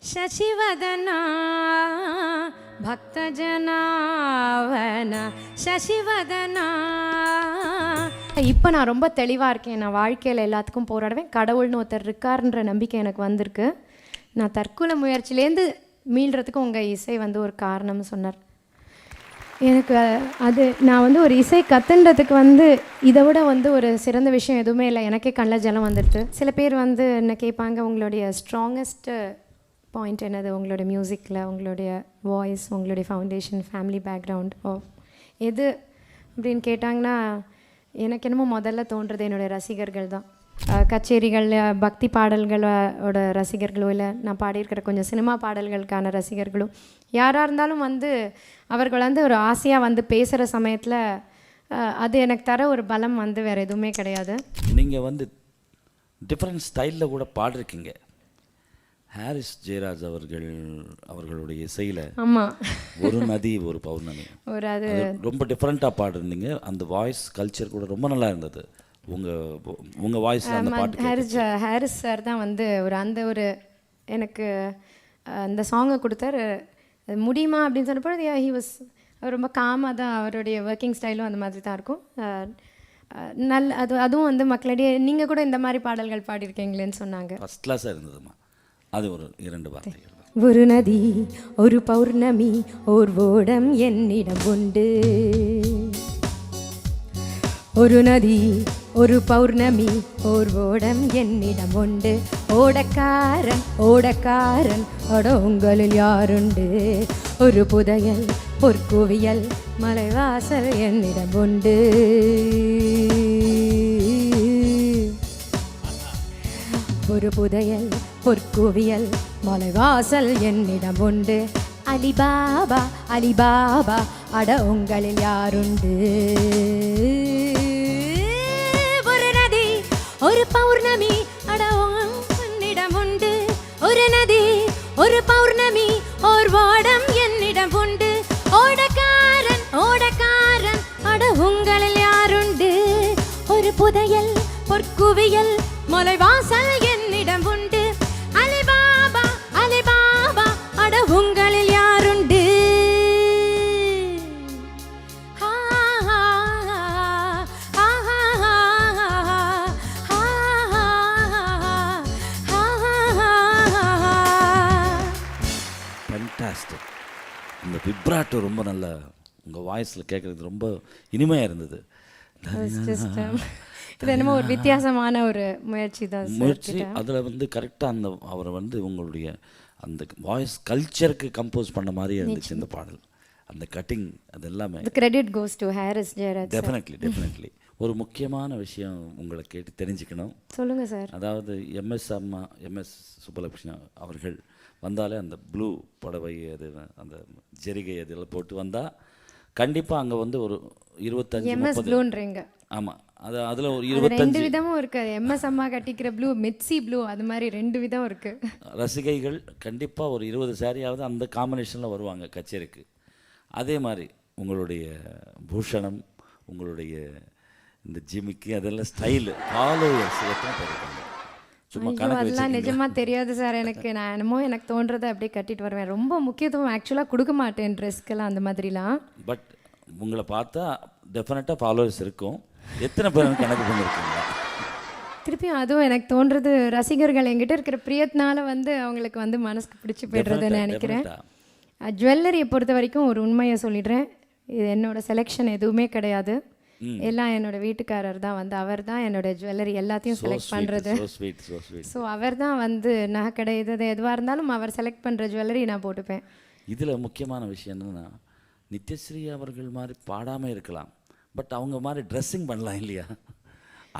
ಶಶಿವದನ பக்தஜனாவன சசிவதன. இப்போ நான் ரொம்ப தெளிவாக இருக்கேன். நான் வாழ்க்கையில் எல்லாத்துக்கும் போராடுவேன். கடவுள்னு ஒருத்தர் இருக்காருன்ற நம்பிக்கை எனக்கு வந்திருக்கு. நான் தற்கொலை முயற்சியிலேருந்து மீள்றதுக்கு உங்கள் இசை வந்து ஒரு காரணம்னு சொன்னார். எனக்கு அது நான் வந்து ஒரு இசை கற்றுன்றதுக்கு வந்து இதை விட வந்து ஒரு சிறந்த விஷயம் எதுவுமே இல்லை. எனக்கே கண்ணில் ஜலம் வந்துடுது. சில பேர் வந்து என்ன கேட்பாங்க, உங்களுடைய ஸ்ட்ராங்கஸ்ட்டு பாயிண்ட் என்னது உங்களுடைய மியூசிக்கில், உங்களுடைய வாய்ஸ், உங்களுடைய ஃபவுண்டேஷன், ஃபேமிலி பேக்ரவுண்ட் எது அப்படின்னு கேட்டாங்கன்னா, எனக்கு என்னமோ முதல்ல தோன்றது என்னுடைய ரசிகர்கள் தான். கச்சேரிகளில் பக்தி பாடல்களோட ரசிகர்களோ, இல்லை நான் பாடியிருக்கிற கொஞ்சம் சினிமா பாடல்களுக்கான ரசிகர்களோ யாராக இருந்தாலும் வந்து அவர்கள் வந்து ஒரு ஆசையாக வந்து பேசுகிற சமயத்தில் அது எனக்கு தர ஒரு பலம் வந்து வேறு எதுவுமே கிடையாது. நீங்கள் வந்து டிஃப்ரெண்ட் ஸ்டைலில் கூட பாடிருக்கீங்க. ஹாரிஸ் ஜெயராஜ் அவர்களுடைய இசையில் ஆமாம், ஒரு நதி ஒரு பௌர்ணமி ஒரு அது ரொம்ப டிஃப்ரெண்ட்டாக பாடிருந்தீங்க. அந்த வாய்ஸ் கல்ச்சர் கூட ரொம்ப நல்லா இருந்தது. உங்கள் வாய்ஸில் அந்த பாட்டு ஹாரிஸ் சார் தான் வந்து ஒரு எனக்கு அந்த சாங்கை கொடுத்தாரு. முடியுமா அப்படின்னு சொன்னப்போ அவர் ரொம்ப காமாக தான், அவருடைய ஒர்க்கிங் ஸ்டைலும் அந்த மாதிரி தான் இருக்கும். அதுவும் வந்து மக்களிடையே நீங்கள் கூட இந்த மாதிரி பாடல்கள் பாடியிருக்கீங்களேன்னு சொன்னாங்க. ஃபஸ்ட் கிளாஸாக இருந்ததுமா. அது ஒரு 2 வார்த்தைகள். ஒரு நதி ஒரு பௌர்ணமி ஓர் ஓடம் என்னிடம் உண்டு. ஒரு நதி ஒரு பௌர்ணமி ஓர் ஓடம் என்னிடம் உண்டு. ஓடக்காரன் ஓடக்காரன் அட உங்களில் யாருண்டு. ஒரு புதையல் பொற்குவியல் மலைவாசல் என்னிடம் உண்டு. ஒரு புதையல் பொற்குவியல் மலைவாசல் என்னிடம் உண்டு. அலிபாபா அலிபாபா அட உங்களில் யாருண்டு. ஒரு நதி ஒரு பௌர்ணமி அட உன்னிடம் உண்டு. ஒரு நதி ஒரு பௌர்ணமி ஓர் வாடம் என்னிடம் உண்டு. ஓடக்காரன் ஓடக்காரன் அட உங்களில் யாருண்டு. ஒரு புதையல் பொற்குவியல் மலைவாசல் என்னிடம் உண்டு. அலிபாபா அலிபாபா அட உங்களில் யாருண்டு. ஃபேன்டாஸ்டிக். இந்த விப்ராட்டோ ரொம்ப நல்ல உங்கள் வாய்ஸில் கேட்குறது ரொம்ப இனிமையாக இருந்தது. இது என்னமோ ஒரு வித்தியாசமான ஒரு முயற்சி தான். அதில் வந்து கரெக்டாக அவரை வந்து உங்களுடைய அந்த வாய்ஸ் கல்ச்சருக்கு கம்போஸ் பண்ண மாதிரி இருந்துச்சு இந்த பாடல். அந்த கட்டிங் அது எல்லாமே credit goes to Harris Jayaraj. Definitely ஒரு முக்கியமான விஷயம் உங்களை கேட்டு தெரிஞ்சுக்கணும். சொல்லுங்க சார். அதாவது எம்எஸ் சுப்பலட்சுமி அவர்கள் வந்தாலே அந்த ப்ளூ புடவை அது அந்த ஜெரிகை அதெல்லாம் போட்டு வந்தால் கண்டிப்பாக அங்கே வந்து ஒரு 25-30. ஆமாம், அதில் ஒரு 25 விதமும் இருக்குது. எம்எஸ் அம்மா கட்டிக்கிற ப்ளூ, மிட்சி ப்ளூ, அது மாதிரி 2 விதம் இருக்குது. ரசிகைகள் கண்டிப்பாக ஒரு 20 சாரியாவது அந்த காம்பினேஷனில் வருவாங்க கச்சேரிக்கு. அதே மாதிரி உங்களுடைய பூஷணம், உங்களுடைய இந்த ஜிமிக்கு அதெல்லாம் ஸ்டைலு ஃபாலோவர்ஸ் எத்தனை பேர் இருக்காங்க? சும்மா அதெல்லாம் நிஜமாக தெரியாது சார் எனக்கு. நான் என்னமோ எனக்கு தோன்றதை அப்படியே கட்டிட்டு வருவேன். ரொம்ப முக்கியத்துவம் ஆக்சுவலாக கொடுக்க மாட்டேன் ட்ரெஸ்க்கெல்லாம் அந்த மாதிரிலாம். பட் உங்களை பார்த்தா டெஃபினட்டாக ஃபாலோவர்ஸ் இருக்கும். எத்தனை பேர் கணக்கு பண்ணியிருக்கீங்க? திருப்பியும் அதுவும் எனக்கு தோன்றது ரசிகர்கள் என்கிட்ட இருக்கிற பிரியத்தினால வந்து அவங்களுக்கு வந்து மனசுக்கு பிடிச்சி போய்டுறதுன்னு நினைக்கிறேன். ஜுவல்லரியை பொறுத்த வரைக்கும் ஒரு உண்மையை சொல்லிடுறேன், இது என்னோட செலெக்ஷன் எதுவுமே கிடையாது. எல்லாம் என்னோட வீட்டுக்காரர் தான் வந்து, அவர் தான் என்னோட ஜுவல்லரி எல்லாத்தையும் செலக்ட் பண்ணுறது. ஸோ அவர் தான் வந்து நகை கடை எதுவாக இருந்தாலும் அவர் செலக்ட் பண்ணுற ஜுவல்லரி நான் போட்டுப்பேன். இதில் முக்கியமான விஷயம் என்னென்னா, நித்யஸ்ரீ அவர்கள் மாதிரி பாடாமல் இருக்கலாம், பட் அவங்க மாதிரி ட்ரெஸ்ஸிங் பண்ணலாம் இல்லையா?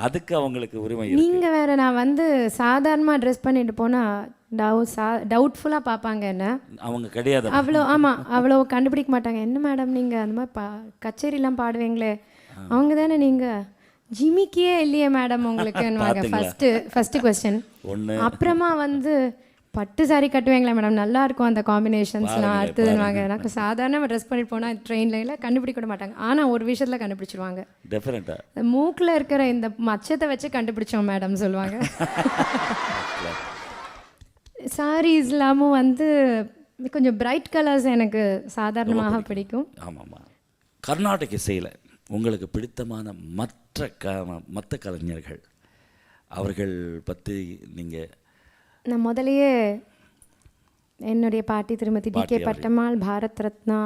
அதுக்கு அவங்களுக்கு உரிமை. நீங்கள் வேறு, நான் வந்து சாதாரணமாக ட்ரெஸ் பண்ணிட்டு போனால் டவுட்ஃபுல்லாக பார்ப்பாங்க என்ன. அவங்க கிடையாது அவ்வளோ. ஆமாம், அவ்வளோ கண்டுபிடிக்க மாட்டாங்க. என்ன மேடம் நீங்கள் அந்த மாதிரி கச்சேரிலாம் பாடுவீங்களே, அவங்க தானே நீங்கள் ஜிமிக்கியே இல்லையே மேடம் உங்களுக்கு. First question. அப்புறமா வந்து பட்டு சாரி கட்டுவீங்களா மேடம், நல்லா இருக்கும் அந்த காம்பினேஷன்ஸ்லாம் அடுத்ததுன்னு. எனக்கு சாதாரண ட்ரெஸ் பண்ணிட்டு போனால் ட்ரெயின்ல கண்டுபிடிக்க மாட்டாங்க. ஆனால் ஒரு விஷயத்தில் கண்டுபிடிச்சிருவாங்க. டெஃபினட்டாக மூக்கில் இருக்கிற இந்த மச்சத்தை வச்சு கண்டுபிடிச்சோம் மேடம் சொல்லுவாங்க. சாரீஸ்லாமும் வந்து கொஞ்சம் பிரைட் கலர்ஸ் எனக்கு சாதாரணமாக பிடிக்கும். ஆமாம்மா. கர்நாடக இசையில் உங்களுக்கு பிடித்தமான மற்ற கலைஞர்கள் அவர்கள் பற்றி நீங்கள்? நான் முதலையே என்னுடைய பாட்டி திருமதி டி.கே. பட்டம்மாள், பாரத் ரத்னா,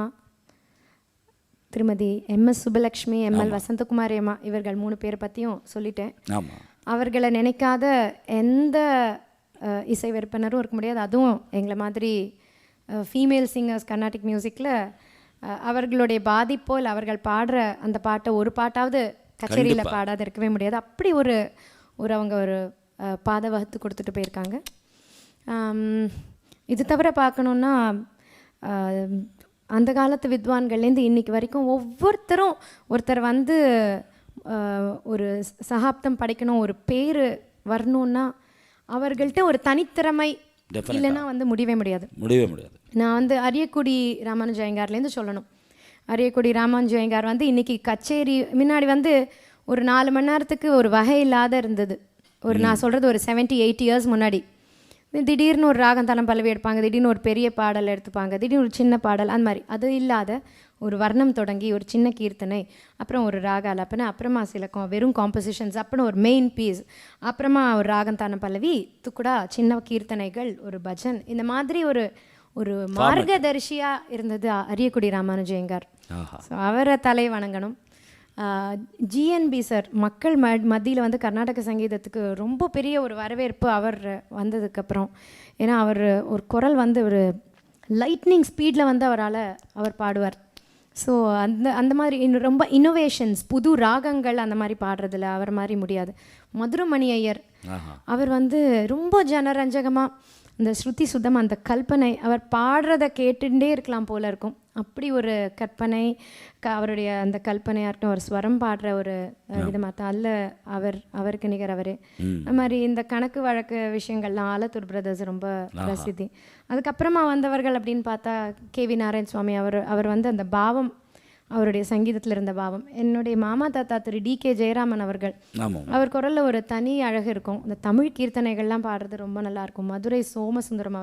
திருமதி எம்.எஸ். சுப்பலக்ஷ்மி, எம்.எல். வசந்தகுமாரி அம்மா, இவர்கள் 3 பேரை பற்றியும் சொல்லிட்டேன். ஆமாம். அவர்களை நினைக்காத எந்த இசை விற்பனரும் இருக்க முடியாது. அதுவும் எங்களை மாதிரி ஃபீமேல் சிங்கர்ஸ் கர்நாடிக் மியூசிக்கில் அவர்களுடைய பாதிப்போ இல்லை அவர்கள் பாடுற அந்த பாட்டை ஒரு பாட்டாவது கச்சேரியில் பாடாத இருக்கவே முடியாது. அப்படி ஒரு அவங்க ஒரு பாதை வகுத்து கொடுத்துட்டு போயிருக்காங்க. இது தவிர பார்க்கணுன்னா அந்த காலத்து வித்வான்கள்லேருந்து இன்றைக்கி வரைக்கும் ஒருத்தர் வந்து ஒரு சகாப்தம் படைக்கணும், ஒரு பேர் வரணுன்னா அவர்கள்ட்ட ஒரு தனித்திறமை இல்லைன்னா வந்து முடியவே முடியாது. நான் வந்து அரியக்குடி ராமானுஜ ஐயங்கார்லேருந்து சொல்லணும். அரியக்குடி ராமானுஜ ஐயங்கார் வந்து இன்றைக்கி கச்சேரி முன்னாடி வந்து ஒரு 4 மணி நேரத்துக்கு ஒரு வகை இல்லாத இருந்தது. நான் சொல்கிறது ஒரு 70-80 இயர்ஸ் முன்னாடி. திடீர்னு ஒரு ராகம் தலம் பல்லவி எடுப்பாங்க, திடீர்னு ஒரு பெரிய பாடல் எடுத்துப்பாங்க, திடீர்னு ஒரு சின்ன பாடல், அந்த மாதிரி. அது இல்லாத ஒரு வர்ணம் தொடங்கி ஒரு சின்ன கீர்த்தனை, அப்புறம் ஒரு ராக அலப்பனை, அப்புறமா சிலக்கம், வெறும் காம்போசிஷன்ஸ், அப்புறம் ஒரு மெயின் பீஸ், அப்புறமா ஒரு ராகம் தான பல்லவி, துக்குடா, சின்ன கீர்த்தனைகள், ஒரு பஜன், இந்த மாதிரி ஒரு மார்கதர்ஷியாக இருந்தது அரியக்குடி ராமானுஜ ஐயங்கார். ஸோ அவரை தலை வணங்கணும். ஜிஎன்பி சார் மக்கள் மத்தியில் வந்து கர்நாடக சங்கீதத்துக்கு ரொம்ப பெரிய ஒரு வரவேற்பு அவர் வந்ததுக்கப்புறம். ஏன்னா அவர் ஒரு குரல் வந்து ஒரு லைட்னிங் ஸ்பீடில் வந்து அவர் பாடுவார். ஸோ அந்த மாதிரி ரொம்ப இன்னோவேஷன்ஸ், புது ராகங்கள் அந்த மாதிரி பாடுறதில்ல அவர் மாதிரி முடியாது. மதுரமணி ஐயர் அவர் வந்து ரொம்ப ஜனரஞ்சகமாக அந்த ஸ்ருதி சுத்தம், அந்த கல்பனை, அவர் பாடுறதை கேட்டுட்டே இருக்கலாம் போல இருக்கும். அப்படி ஒரு கற்பனை, அவருடைய அந்த கல்பனையாக இருக்கட்டும், ஒரு ஸ்வரம் பாடுற ஒரு விதமாக அதில் அவருக்கு நிகர் அவரே. அது மாதிரி இந்த கணக்கு வழக்கு விஷயங்கள்லாம் ஆலத்தூர் பிரதர்ஸ் ரொம்ப பிரசித்தி. அதுக்கப்புறமா வந்தவர்கள் அப்படின்னு பார்த்தா கேவி நாராயண சுவாமி அவர் வந்து அந்த பாவம், அவருடைய சங்கீதத்தில் இருந்த பாவம். என்னுடைய மாமா தாத்தா திரு டி.கே. ஜெயராமன் அவர்கள், அவர் குரலில் ஒரு தனி அழகு இருக்கும். இந்த தமிழ் கீர்த்தனைகள்லாம் பாடுறது ரொம்ப நல்லாயிருக்கும். மதுரை சோமசுந்தரம்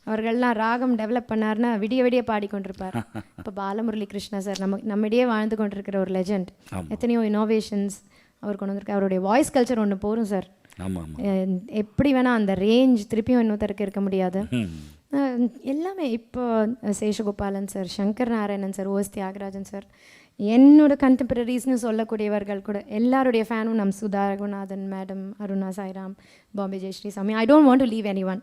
அவர்கள்லாம் ராகம் டெவலப் பண்ணார்னா விடிய பாடிக்கொண்டிருப்பார். இப்போ பாலமுரளி கிருஷ்ணா சார் நம்மிடையே வாழ்ந்து கொண்டிருக்கிற ஒரு லெஜண்ட். எத்தனையோ இனோவேஷன்ஸ் அவர் கொண்டு வந்திருக்கார். அவருடைய வாய்ஸ் கல்ச்சர் ஒன்று போரும் சார். எப்படி வேணால் அந்த ரேஞ்ச் திருப்பியும் இன்னொருத்தருக்கு இருக்க முடியாது. எல்லாமே இப்போ Seshagopalan sir, Sankar Narayanan sir, O S Thyagarajan sir, என்னோட கண்டெம்பரரிஸ்னு சொல்லக்கூடியவர்கள் கூட எல்லாருடைய ஃபேனும் நம் சுதா ரகுநாதன் மேடம், அருணா சாய்ராம், பாம்பே ஜெயஸ்ரீ சாமி. I don't want to leave anyone.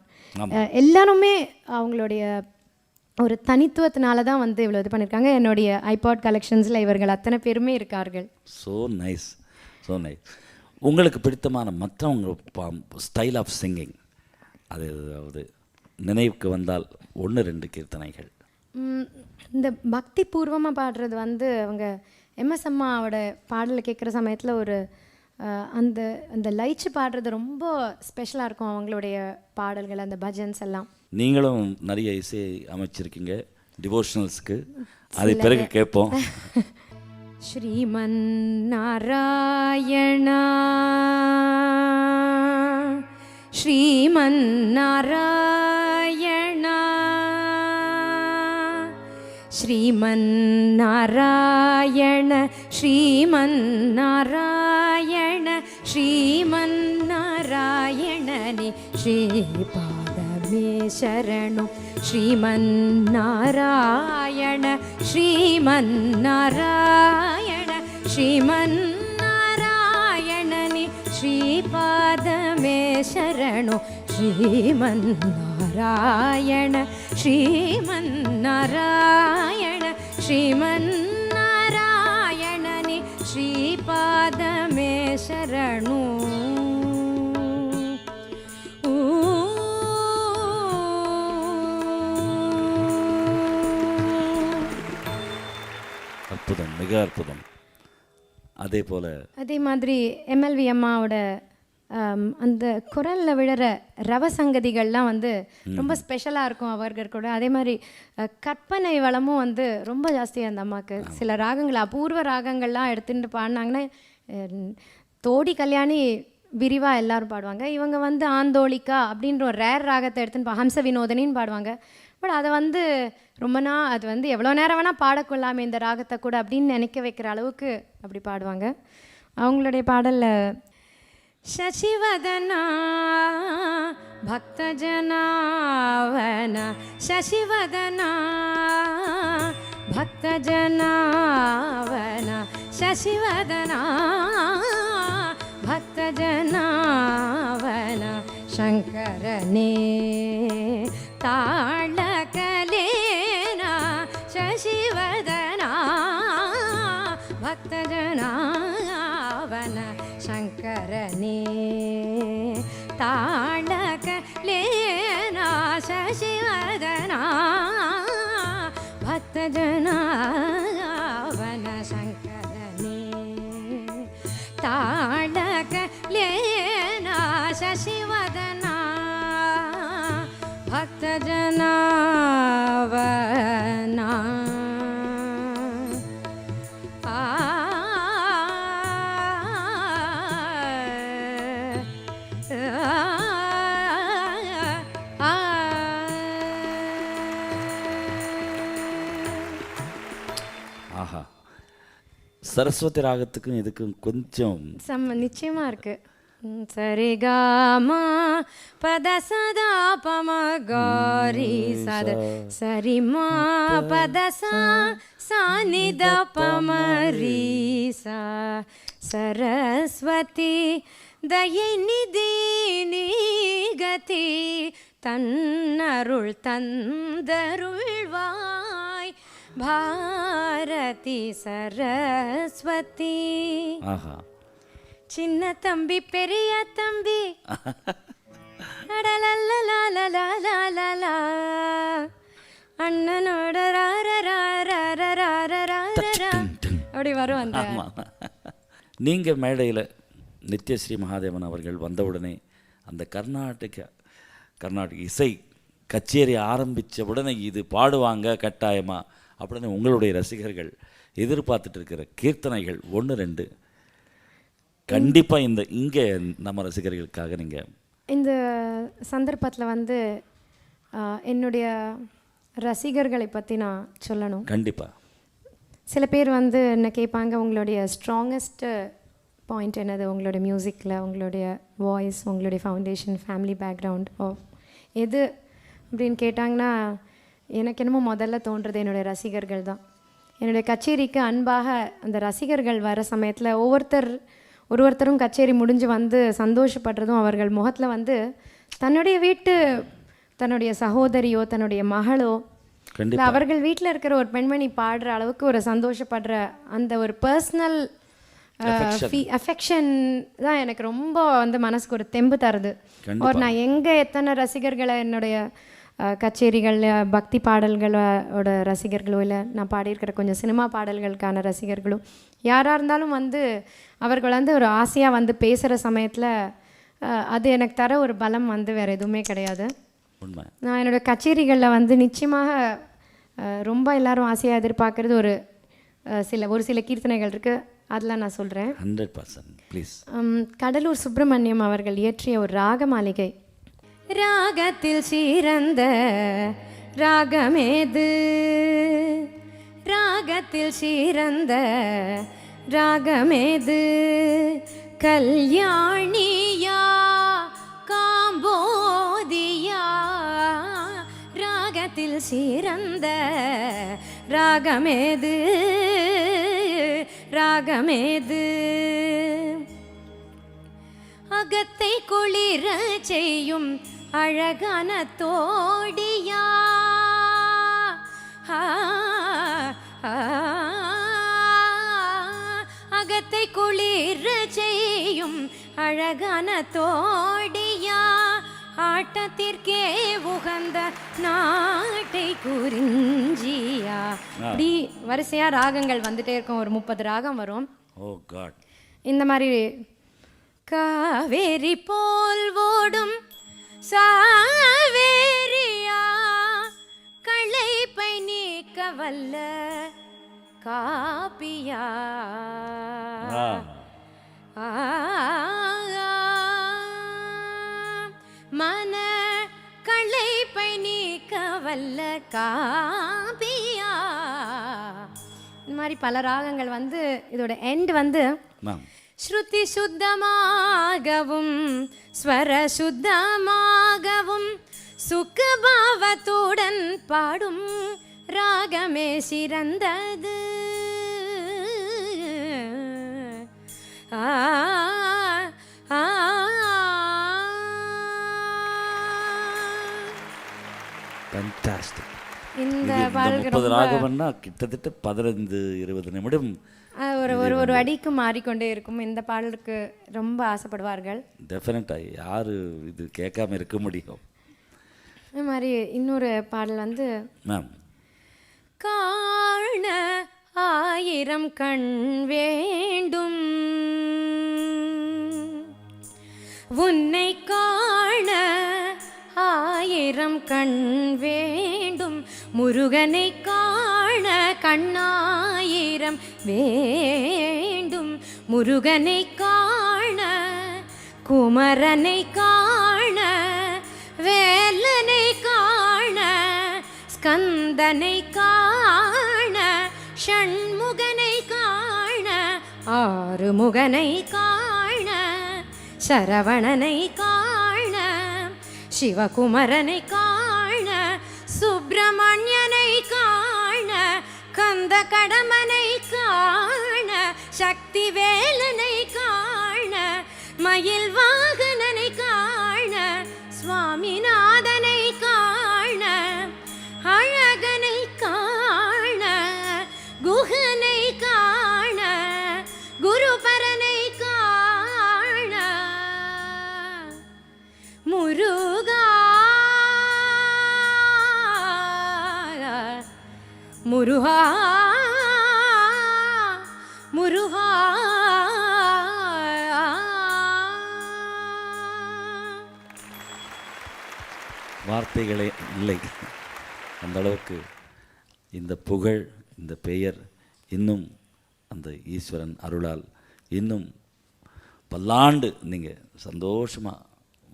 எல்லாருமே அவங்களுடைய ஒரு தனித்துவத்தினால தான் வந்து இவ்வளோ இது பண்ணியிருக்காங்க. என்னுடைய ஐபாட் கலெக்ஷன்ஸில் இவர்கள் அத்தனை பேருமே இருக்கார்கள். So nice. உங்களுக்கு பிடித்தமான மற்றவங்க ஸ்டைல் ஆஃப் சிங்கிங் அது ஏதாவது நினைவுக்கு வந்தால் 1-2 கீர்த்தனைகள்? இந்த பக்தி பூர்வமாக பாடுறது வந்து அவங்க எம்எஸ் அம்மாவோட பாடலை கேட்குற சமயத்தில் ஒரு அந்த லைச்சு பாடுறது ரொம்ப ஸ்பெஷலாக இருக்கும் அவங்களுடைய பாடல்கள், அந்த பஜன்ஸ் எல்லாம். நீங்களும் நிறைய இசை அமைச்சிருக்கீங்க டிவோஷனல்ஸ்க்கு, அது பிறகு கேட்போம். ஸ்ரீமன் நாராயணா ஸ்ரீமன் நாராயணா ஸ்ரீமன் நாராயண ஸ்ரீமன் நாராயண ஸ்ரீமன் நாராயணனே ஸ்ரீபாதமே சரணம் ஸ்ரீமன் நாராயண ஸ்ரீமன் நாராயண ஸ்ரீமன் நாராயணனே ஸ்ரீபாதமே சரணம் ஸ்ரீமன் நாராயண ஸ்ரீமன் நாராயண ஸ்ரீமன் நாராயணனே ஸ்ரீபாதமே சரணம். அற்புதம், மிக அற்புதம். அதே மாதிரி எம்எல்வி அம்மாவோட அந்த குரலில் விழுற ரவசங்கதிகள்லாம் வந்து ரொம்ப ஸ்பெஷலாக இருக்கும் அவர்கள் கூட. அதே மாதிரி கற்பனை வளமும் வந்து ரொம்ப ஜாஸ்தியாக அந்த அம்மாவுக்கு. சில ராகங்கள், அபூர்வ ராகங்கள்லாம் எடுத்துகிட்டு பாடினாங்கன்னா, தோடி கல்யாணி விரிவாக எல்லாரும் பாடுவாங்க. இவங்க வந்து ஆந்தோலிகா அப்படின்ற ஒரு ரேர் ராகத்தை எடுத்துன்னு ஹம்ச வினோதனின்னு பாடுவாங்க. பட் அதை வந்து அது வந்து எவ்வளோ நேரம் வேணால் பாடக்கொள்ளாமே இந்த ராகத்தை கூட அப்படின்னு நினைக்க வைக்கிற அளவுக்கு அப்படி பாடுவாங்க. அவங்களுடைய பாடலில் शशिवदना भक्तजनावना शशिवदना भक्तजनावना शशिवदना भक्तजनावना शङ्करने ताळकलेना शशिवदना भक्तजनावना शङ्करने ताळकलेना शशिवदना भक्तजनावन शङ्करने ताळकलेना शशिवदना भक्तजनावना ஆஹா, சரஸ்வதி ராகத்துக்கும் இதுக்கும் கொஞ்சம் நிச்சயமாக இருக்குது. சரிகாமா பத சதா பம காரி சத சரிமா பத சானித பமரி சா சரஸ்வதி தயை நிதி நீகதி தன்னருள் தந்தருள்வாய் பாரதி சரஸ்வதி. ஆஹா, சின்ன தம்பி பெரிய தம்பி அடலலலலலலலலலா அண்ணனோட அப்படி வரும் அந்த. நீங்கள் மேடையில் நித்யஸ்ரீ மகாதேவன் அவர்கள் வந்தவுடனே அந்த கர்நாடக இசை கச்சேரி ஆரம்பித்த உடனே இது பாடுவாங்க கட்டாயமா அப்படின்னு உங்களுடைய ரசிகர்கள் எதிர்பார்த்துட்டு இருக்கிற கீர்த்தனைகள் 1-2 கண்டிப்பாக இங்கே நம்ம ரசிகர்களுக்காக நீங்கள் இந்த சந்தர்ப்பத்தில் வந்து என்னுடைய ரசிகர்களை பற்றி நான் சொல்லணும். கண்டிப்பாக சில பேர் வந்து என்ன கேட்பாங்க, உங்களுடைய ஸ்ட்ராங்கஸ்ட்டு பாயிண்ட் என்னது உங்களுடைய மியூசிக்கில், உங்களுடைய வாய்ஸ், உங்களுடைய ஃபவுண்டேஷன், ஃபேமிலி பேக்ரவுண்ட் எது அப்படின்னு கேட்டாங்கன்னா எனக்கு என்னமோ முதல்ல தோன்றது என்னுடைய ரசிகர்கள் தான். என்னுடைய கச்சேரிக்கு அன்பாக அந்த ரசிகர்கள் வர சமயத்தில் ஒருத்தரும் கச்சேரி முடிஞ்சு வந்து சந்தோஷப்படுறதும், அவர்கள் முகத்தில் வந்து தன்னுடைய சகோதரியோ தன்னுடைய மகளோ இல்லை அவர்கள் வீட்டில் இருக்கிற ஒரு பெண்மணி பாடுற அளவுக்கு ஒரு சந்தோஷப்படுற அந்த ஒரு பர்சனல் அஃபெக்ஷன் தான் எனக்கு ரொம்ப வந்து மனசுக்கு ஒரு தெம்பு தருது. நான் எங்கே எத்தனை ரசிகர்களை என்னுடைய கச்சேரிகள் பக்தி பாடல்களோட ரசிகர்களோ இல்லை நான் பாடியிருக்கிற கொஞ்சம் சினிமா பாடல்களுக்கான ரசிகர்களோ யாராக இருந்தாலும் வந்து அவர்கள் வந்து ஒரு ஆசையாக வந்து பேசுகிற சமயத்தில் அது எனக்கு தர ஒரு பலம் வந்து வேறு எதுவுமே கிடையாது. நான் என்னோடய கச்சேரிகளில் வந்து நிச்சயமாக ரொம்ப எல்லாரும் ஆசையாக எதிர்பார்க்குறது ஒரு சில கீர்த்தனைகள் இருக்குது. அதில் நான் சொல்கிறேன். 100% ப்ளீஸ். கடலூர் சுப்பிரமணியம் அவர்கள் இயற்றிய ஒரு ராக மாளிகை. ராகத்தில் சிறந்த ராகமேது, ராகத்தில் சிறந்த ராகமேது, கல்யாணியா காம்போதியா, ராகத்தில் சிறந்த ராகமேது, ராகமேது, அகத்தை குளிர செய்யும் அழகான தோடியா, அகத்தை குளிர செய்யும் அழகான தோடியா, ஆட்டத்திற்கே உகந்த நாட்டை குறிஞ்சியா. இப்படி வரிசையா ராகங்கள் வந்துட்டே இருக்கும். ஒரு 30 ராகம் வரும். ஓ காட். இந்த மாதிரி காவேரி போல் ஓடும் சாவேரியா, களைப்பை நீக்க வல்ல காப்பியா, வல்ல காபியா. இந்த மாதிரி பல ராகங்கள் வந்து இதோட எண்ட் வந்து மேம் ஸ்ருதி சுத்தமாகவும் ஸ்வர சுத்தமாகவும் சுகபாவத்துடன் பாடும் ராகமே சிறந்தது. ஆ ஆ ஃபேண்டாஸ்டிக். இந்த இது பாடல்கள் 30 ராகம்னா கிட்டத்தட்ட 15-20 நிமிடம் ஒரு ஒரு ஒரு அடிக்கு மாறிக்கொண்டே இருக்கும். இந்த பாடலுக்கு ரொம்ப ஆசைப்படுவார்கள். டெஃபினட்டாக யார் இது கேட்காம இருக்க முடியும். அது மாதிரி இன்னொரு பாடல் வந்து மேம் காண 1000 கண் வேண்டும் உன்னை காண 1000 கண் வேண்டும் முருகனை காண கண்ணாயிரம் வேண்டும் முருகனை காண குமரனை காண வேலனை காண ஸ்கந்தனை காண ஷண்முகனை காண ஆறுமுகனை காண சரவணனை காண சிவகுமரனை காண சுப்பிரமணியனை காண கந்த கடமனை காண சக்தி வேலனை காண மயில் வாகனனை காண சுவாமிநாதனை காண அழகனை காண குஹனை காண குருபரனை காண முருகா முருகா முருகா. வார்த்தைகளே இல்லை. அந்த அளவுக்கு இந்த புகழ், இந்த பெயர் இன்னும் அந்த ஈஸ்வரன் அருளால் இன்னும் பல்லாண்டு நீங்கள் சந்தோஷமாக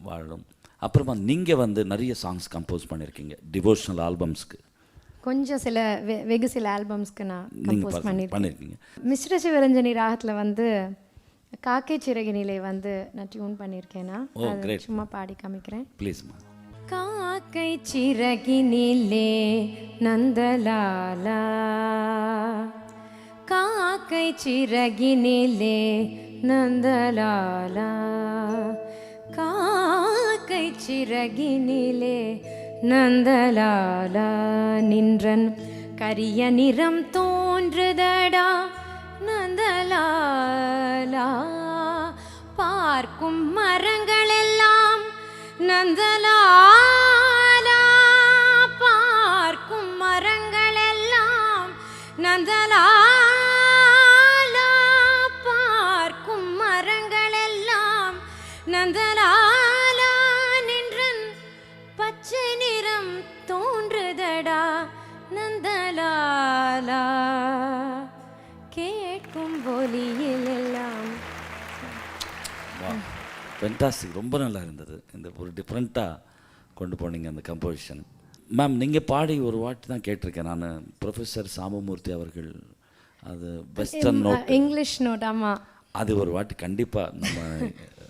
வாழும். அப்புறமா நீங்கள் வந்து நிறைய சாங்ஸ் கம்போஸ் பண்ணியிருக்கீங்க டிவோஷனல் ஆல்பம்ஸ்க்கு. கொஞ்சம் சில வெகு சில ஆல்பம்ஸ்க்கு நான் கம்போஸ் பண்ணியிருக்கீங்க. மிஸ்ர சிவரஞ்சனி ராகத்தில் வந்து காக்கை சிறகினிலே வந்து நான் டியூன் பண்ணியிருக்கேன்னா சும்மா பாடி காமிக்கிறேன் ப்ளீஸ்மா. காக்கை சிறகினிலே நந்தலாலா காக்கை சிறகினிலே நந்தலாலா காக்கை சிறகினிலே நந்தலாலா நின்றன் கரிய நிறம் தோன்றுதடா நந்தலாலா பார்க்கும் மரங்களெல்லாம் நந்தலாலா பார்க்கும் மரங்களெல்லாம் நந்தலாலா பார்க்கும் மரங்களெல்லாம் நந்தலாலா நின்றன் பச்சை நிறம் தோன்றுதடா நந்தலாலா கேட்கும் ஒலியில் எல்லாம். ஃபென்டாஸ்டிக். ரொம்ப நல்லா இருந்தது. இந்த ஒரு டிஃப்ரெண்ட்டாக கொண்டு போனீங்க அந்த கம்போசிஷன். மேம் நீங்கள் பாடி ஒரு வாட்டி தான் கேட்டிருக்கேன் நான். ப்ரொஃபஸர் சாமமூர்த்தி அவர்கள் அது வெஸ்டர்ன் நோட் இங்கிலீஷ் நோட். ஆமாம், அது ஒரு வாட்டி கண்டிப்பாக நம்ம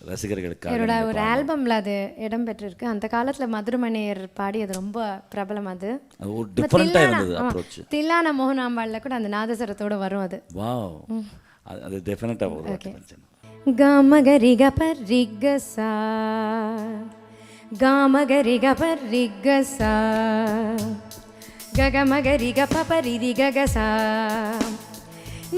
ரசிகர்களுக்காக என்னோட ஒரு ஆல்பமில் அது இடம் பெற்றிருக்கு. அந்த காலத்தில் மதுரமணியர் பாடி அது ரொம்ப பிரபலம். அது ஒரு டிஃப்ரெண்ட்டாக இருந்தது அப்ரோச். தில்லான மோகனாம்பாளில் கூட அந்த நாதஸ்வரத்தோடு வரும் அது. வாவ், அது டெஃபினட்டாக ஒரு வாட்டி. காமகரி கபர் ரிகசா காமகரி கபர் ரிகசா ககமகரி கபரி ரிகசா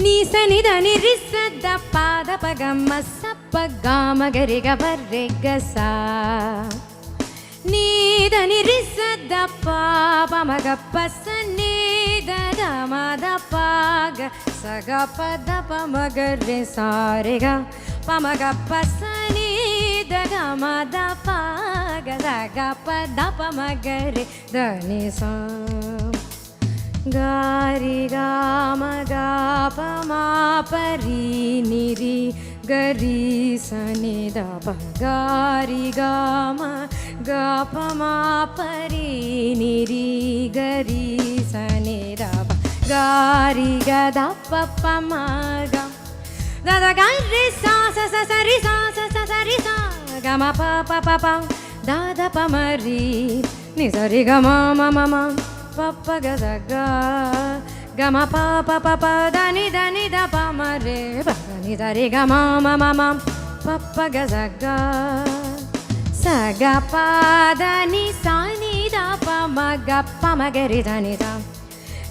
நீசனித நிரிசத பாத பகம சப்ப காமகரி கபர் ரிகசா நீத நிரிசத பாபமகப்ப சநீத தமத பாக சகபத பமகரி சாரிகா பமகப்ப சநீத கமத பாக சகபத பமகரி தனிசா गारी गाम गा पमा परी निरी गरी सनि द प गारी गाम கபமா பரி நிரி கரி சனி தப காரி கத பப்பமகம் தத கரி சா ச சரி சா ச சரி சா கம ப ப ப ப தத பமரி நி சரி கம ம ம ம பப்ப கத க கம ப ப ப ப தனி தனி த பமரே பனி சரி கம ம ம ம பப்ப கத க சக ப தனி சனி த பம க பம கரி தனி த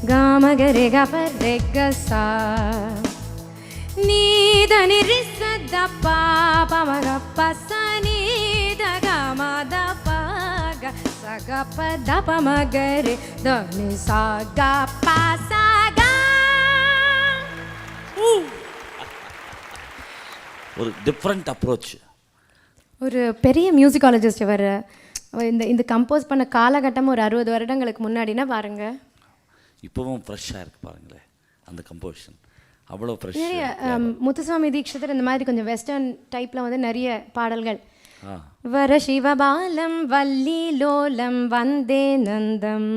கம கரி க ப ரே க சா நீ தனி ரி ச த ப பம க ப ச நீ த க ம த ப க ச க ப த ப ம க ரி த நி சா க ப ச க. ஒரு டிஃப்ரெண்ட் அப்ரோச். ஒரு பெரிய மியூசிக்காலஜிஸ்ட் அவர். இந்த இந்த கம்போஸ் பண்ண காலகட்டம் ஒரு 60 வருடங்களுக்கு முன்னாடினா பாருங்க. இப்போவும் ஃப்ரெஷ்ஷாக இருக்குது பாருங்களேன் அந்த கம்போசிஷன், அவ்வளோ ஃப்ரெஷ். நிறைய முத்துசுவாமி தீட்சிதர் இந்த மாதிரி கொஞ்சம் வெஸ்டர்ன் டைப்பில் வந்து நிறைய பாடல்கள். வர சிவபாலம் வள்ளி லோலம் வந்தே நந்தம்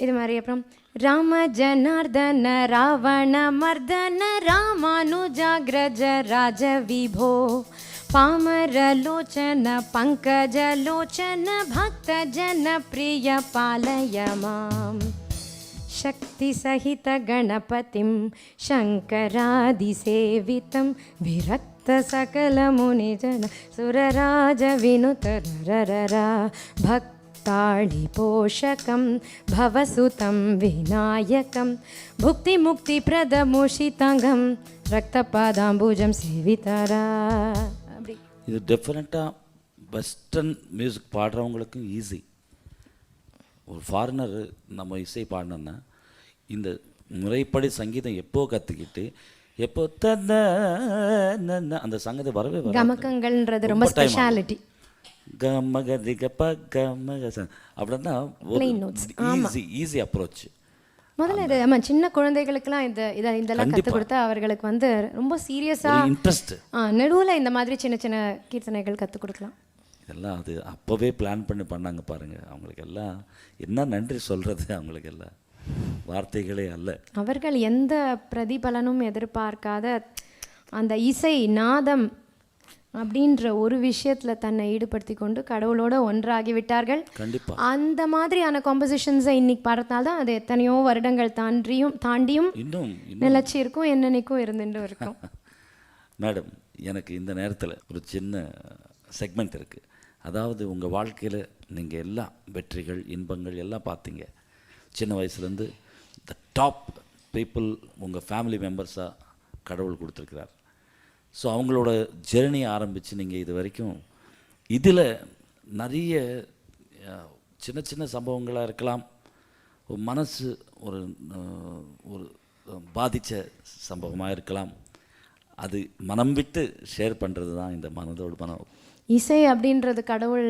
இது மாதிரி. அப்புறம் ராம ஜனார்தன ராவண மர்தன ராமானுஜாக்ரஜ ராஜ விபோ பாமரலோச்சன பங்கஜலோச்சன பக்த ஜன பிரிய பாலய மாம் शक्ति सहित गणपतिं शङ्करादिसेवितं विरक्त सकल मुनिजन सुरराज विनुत रररा भक्ताळि पोषकं भवसुतं विनायकं भुक्तिमुक्तिप्रदमोषिताङ्गं रक्तपादाम्बुजं सेवितरा. இது டெஃபினட்டாக வெஸ்டர்ன் மியூசிக் பாடுறவங்களுக்கும் ஈஸி. ஒரு ஃபாரினர் நம்ம இசை பாடினோன்னா இந்த முறைப்படி சங்கீதம் எப்போ கற்றுக்கிட்டு எப்போ தன்ன அந்த சங்கீதம் வரவே வர கமகங்கள்ன்றது ரொம்ப ஸ்பெஷாலிட்டி. கமகதி கப்ப கமக அப்படின்னா ஈஸி அப்ரோச். முதல்ல இது ஆமாம், சின்ன குழந்தைகளுக்கெல்லாம் இதெல்லாம் கற்றுக் கொடுத்தா அவர்களுக்கு வந்து ரொம்ப சீரியஸாக இன்ட்ரெஸ்ட். நடுவில் இந்த மாதிரி சின்ன சின்ன கீர்த்தனைகள் கற்றுக் கொடுக்கலாம். இதெல்லாம் அது அப்போவே பிளான் பண்ணாங்க பாருங்கள். அவங்களுக்கு எல்லாம் என்ன நன்றி சொல்கிறது, அவங்களுக்கு எல்லாம் வார்த்தைகளே அல்ல. அவர்கள் எந்த பிரதிபலனும் எதிர்பார்க்காத அந்த இசை நாதம் அப்படின்ற ஒரு விஷயத்தில் தன்னை ஈடுபடுத்தி கொண்டு கடவுளோட ஒன்றாகி விட்டார்கள். கண்டிப்பாக அந்த மாதிரியான காம்போசிஷன்ஸை இன்னைக்கு பார்த்தனால தான் அது எத்தனையோ வருடங்கள் தாண்டியும் இன்னும் நிலச்சி இருக்கும், என்னன்னைக்கும் இருந்துட்டு இருக்கும். மேடம், எனக்கு இந்த நேரத்தில் ஒரு சின்ன செக்மெண்ட் இருக்குது. அதாவது உங்கள் வாழ்க்கையில் நீங்கள் எல்லா வெற்றிகள் இன்பங்கள் எல்லாம் பார்த்தீங்க. சின்ன வயசுலேருந்து த டாப் பீப்புள் உங்கள் ஃபேமிலி மெம்பர்ஸாக கடவுள் கொடுத்துருக்கிறார். ஸோ அவங்களோட ஜெர்னியை ஆரம்பித்து நீங்கள் இது வரைக்கும் இதில் நிறைய சின்ன சின்ன சம்பவங்களாக இருக்கலாம், ஒரு மனசு ஒரு ஒரு பாதித்த சம்பவமாக இருக்கலாம். அது மனம் விட்டு ஷேர் பண்ணுறது தான் இந்த மனதோடு மனம். இசை அப்படின்றது கடவுள்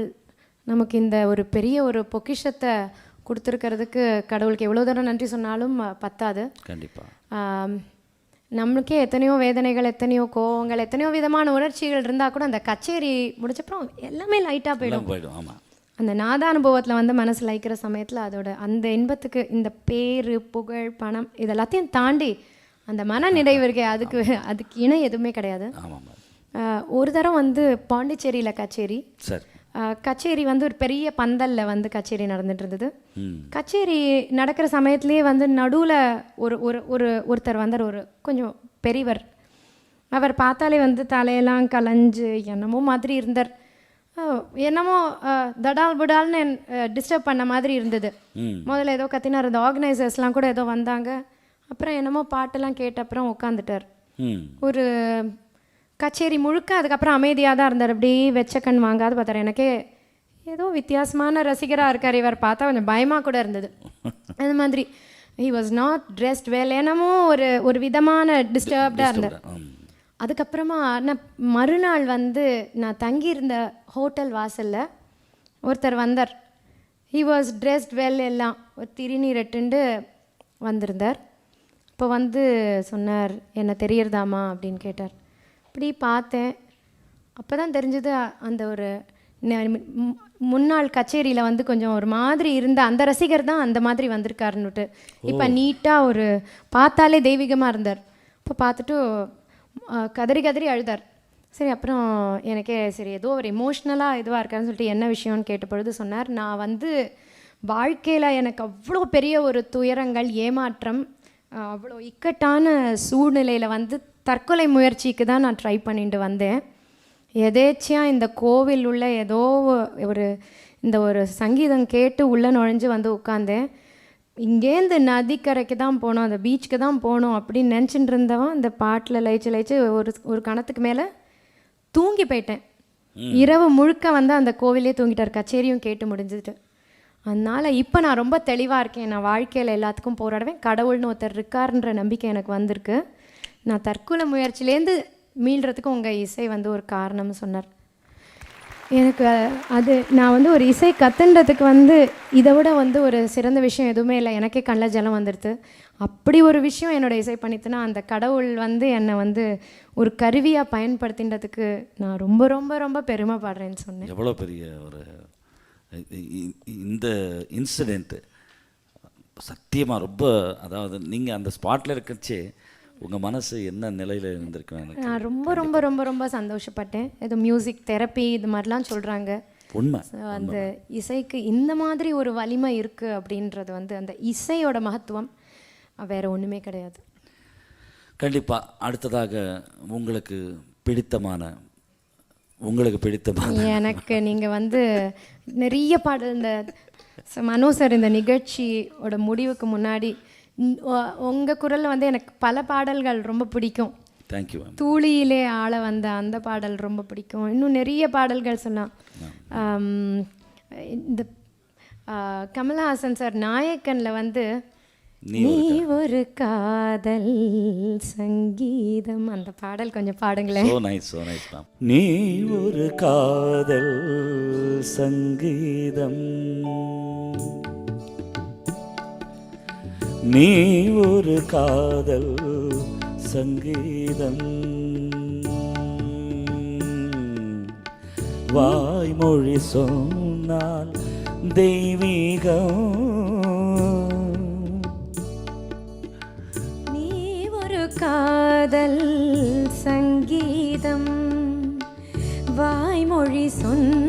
நமக்கு இந்த ஒரு பெரிய ஒரு பொக்கிஷத்தை கொடுத்துருக்கிறதுக்கு கடவுளுக்கு எவ்வளோ தூரம் நன்றி சொன்னாலும் பத்தாது. கண்டிப்பாக நம்மளுக்கே எத்தனையோ வேதனைகள், எத்தனையோ கோவங்கள், எத்தனையோ விதமான உணர்ச்சிகள் இருந்தால் கூட அந்த கச்சேரி முடிச்சப்பறம் எல்லாமே லைட்டாக போயிடும். ஆமாம், அந்த நாதானுபவத்தில் வந்து மனசு லைக்கிற சமயத்தில் அதோட அந்த இன்பத்துக்கு இந்த பேர் புகழ் பணம் இதெல்லாத்தையும் தாண்டி அந்த மன நிறைவு இருக்கே, அதுக்கு இணை எதுவுமே கிடையாது. ஒரு தரம் வந்து பாண்டிச்சேரியில் கச்சேரி வந்து ஒரு பெரிய பந்தலில் வந்து கச்சேரி நடந்துட்டு இருந்தது. கச்சேரி நடக்கிற சமயத்துலேயே வந்து நடுவில் ஒருத்தர் வந்தார், ஒரு கொஞ்சம் பெரியவர். அவர் பார்த்தாலே வந்து தலையெல்லாம் கலைஞ்சு என்னமோ மாதிரி இருந்தார். என்னமோ தடால் புடால்னு டிஸ்டர்ப் பண்ண மாதிரி இருந்தது. முதல்ல ஏதோ கத்தினார். அந்த ஆர்கனைசர்ஸ்லாம் கூட ஏதோ வந்தாங்க. அப்புறம் என்னமோ பாட்டெல்லாம் கேட்ட அப்புறம் உட்காந்துட்டார். ஒரு கச்சேரி முழுக்க அதுக்கப்புறம் அமைதியாக தான் இருந்தார். அப்படியே வெச்ச கண் வாங்காது பார்த்தார். எனக்கே ஏதோ வித்தியாசமான ரசிகராக இருக்கார் இவர், பார்த்தா கொஞ்சம் பயமாக கூட இருந்தது. அந்த மாதிரி ஹி வாஸ் நாட் ட்ரெஸ்ட் வெல், என்னமோ ஒரு விதமான டிஸ்டர்ப்டாக இருந்தார். அதுக்கப்புறமா நான் மறுநாள் வந்து நான் தங்கியிருந்த ஹோட்டல் வாசலில் ஒருத்தர் வந்தார். ஹி வாஸ் ட்ரெஸ்ட் வெல், எல்லாம் ஒரு திருநீரட்டுண்டு வந்திருந்தார். இப்போ வந்து சொன்னார், என்ன தெரியறதாமா அப்படின்னு கேட்டார். இப்படி பார்த்தேன். அப்போ தான் தெரிஞ்சது அந்த ஒரு முன்னாள் கச்சேரியில் வந்து கொஞ்சம் ஒரு மாதிரி இருந்த அந்த ரசிகர் தான் அந்த மாதிரி வந்திருக்காருன்னுட்டு. இப்போ நீட்டாக ஒரு பார்த்தாலே தெய்வீகமாக இருந்தார். இப்போ பார்த்துட்டு கதறி கதறி அழுதார். சரி, அப்புறம் எனக்கே சரி ஏதோ ஒரு எமோஷ்னலாக இதுவாக இருக்காருன்னு சொல்லிட்டு என்ன விஷயம்னு கேட்ட பொழுது சொன்னார், நான் வந்து வாழ்க்கையில் எனக்கு அவ்வளோ பெரிய ஒரு துயரங்கள், ஏமாற்றம், அவ்வளோ இக்கட்டான சூழ்நிலையில் வந்து தற்கொலை முயற்சிக்கு தான் நான் ட்ரை பண்ணிட்டு வந்தேன். எதேச்சியாக இந்த கோவில் உள்ள ஏதோ இந்த ஒரு சங்கீதம் கேட்டு உள்ளே நுழைஞ்சு வந்து உட்காந்தேன். இங்கேருந்து நதிக்கரைக்கு தான் போனோம், அந்த பீச்சுக்கு தான் போகணும் அப்படின்னு நினச்சிட்டு இருந்தவன் இந்த பாட்டில் லயிச்சு ஒரு கணத்துக்கு மேலே தூங்கி போயிட்டேன். இரவு முழுக்க வந்து அந்த கோவிலே தூங்கிட்டார், கச்சேரியும் கேட்டு முடிஞ்சுட்டு. அதனால் இப்போ நான் ரொம்ப தெளிவாக இருக்கேன். நான் வாழ்க்கையில் எல்லாத்துக்கும் போராடுவேன், கடவுள்னு ஒருத்தர் இருக்காருன்ற நம்பிக்கை எனக்கு வந்திருக்கு. நான் தற்கொலை முயற்சியிலேருந்து மீள்றதுக்கு உங்கள் இசை வந்து ஒரு காரணம்னு சொன்னார். எனக்கு அது நான் வந்து ஒரு இசை கற்றுன்றதுக்கு வந்து இதை விட வந்து ஒரு சிறந்த விஷயம் எதுவுமே இல்லை. எனக்கே கண்ணில் ஜலம் வந்துடுது. அப்படி ஒரு விஷயம் என்னோடய இசை பண்ணிட்டுனா அந்த கடவுள் வந்து என்னை வந்து ஒரு கருவியாக பயன்படுத்தின்றதுக்கு நான் ரொம்ப ரொம்ப ரொம்ப பெருமைப்படுறேன்னு சொன்னேன். எவ்வளோ பெரிய ஒரு இந்த இன்சிடெண்ட்டு சத்தியமாக ரொம்ப, அதாவது நீங்கள் அந்த ஸ்பாட்டில் இருக்கச்சே உங்கள் மனசு என்ன நிலையில் இருந்திருக்கும்? எனக்கு நான் ரொம்ப ரொம்ப ரொம்ப ரொம்ப சந்தோஷப்பட்டேன். ஏதோ மியூசிக் தெரப்பி இது மாதிரிலாம் சொல்கிறாங்க. உண்மை. அந்த இசைக்கு இந்த மாதிரி ஒரு வலிமை இருக்குது அப்படின்றது வந்து அந்த இசையோட மகத்துவம் வேறு ஒன்றுமே கிடையாது. கண்டிப்பாக. அடுத்ததாக உங்களுக்கு பிடித்தமான எனக்கு நீங்கள் வந்து நிறைய பாடல் இந்த மனோ சார் இந்த நிகழ்ச்சியோட முடிவுக்கு முன்னாடி உங்கள் குரலில் வந்து எனக்கு பல பாடல்கள் ரொம்ப பிடிக்கும். தேங்க்யூ. தூளியிலே ஆள வந்த அந்த பாடல் ரொம்ப பிடிக்கும். இன்னும் நிறைய பாடல்கள் சொன்னான். இந்த கமலஹாசன் சார் நாயக்கனில் வந்து நீ ஒரு காதல் சங்கீதம், அந்த பாடல் கொஞ்சம் பாடுங்களேன். So nice, so nice, ma'am. நீ ஒரு காதல் சங்கீதம், நீ ஒரு காதல் சங்கீதம், வாய்மொழி சொன்னால் தெய்வீகம், நீ ஒரு காதல் சங்கீதம், வாய்மொழி சொன்னால்